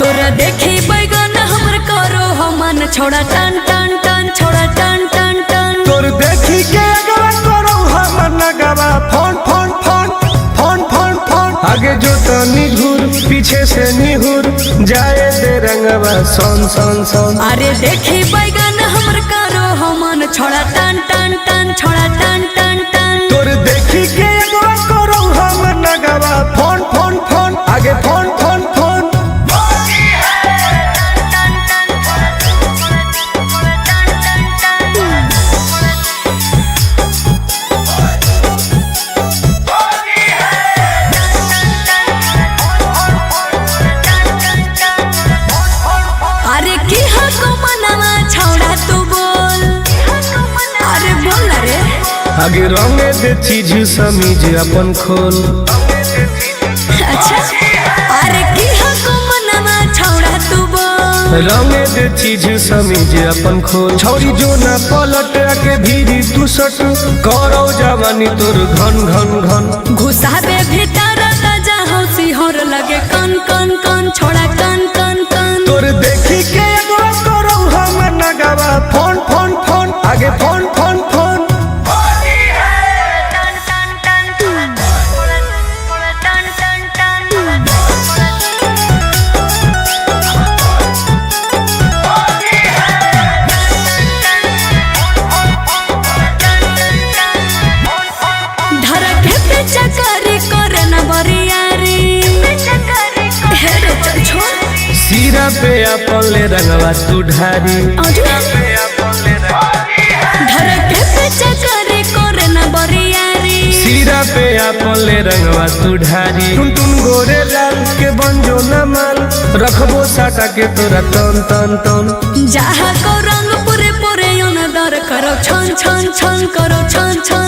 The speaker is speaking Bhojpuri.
तोरा देखी बैगन हमर करो हमन छोड़ा टन टन टन छोड़ा टन टन टन तोर देखी के अगवा करो हमन नगवा phone phone phone phone phone phone आगे जो तनी घूर पीछे से निहुर जाए दे रंगवा सोन सोन सोन। अरे देखी बैगन हमर करो हमन छोड़ा टन टन टन छोड़ा टन टन टन तोर देखी के अगवा करो हमन नगवा फोन फोन फोन आगे फोन फोन फोन। अरे की हको मनवा छोड़ा तू बोल अरे बोल रे आगे रंगे दे चीज समीज अपन खोल। अच्छा अरे की हको मनवा छोड़ा तू बोल रंगे दे चीज समीज अपन खोल। छौरी जो ना पलट के भीरी तू सट करो जवानी तोर घन घन घन घुसाबे भीतर ताजा हौसी होर लगे कन कन कन छोड़ा कन कन कन तोर देखी के एगो करो हम नगवा फोन फोन फोन आगे फोन फोन फोन। धरके पे चकरी करे न बरियारी हे रे चल छोड़ सीरा पे अपन ले रंगवा तू ढारी। धरके पे चकरी करे न बरियारी सीरा पे अपन ले रंगवा तू ढारी। टुन टुन गोरे लाल के बंजो न माल रखबो साटा के तोरा तन तन तन। जहाँ को रंग पूरे पूरे दर करो छन छन छन करो छन छन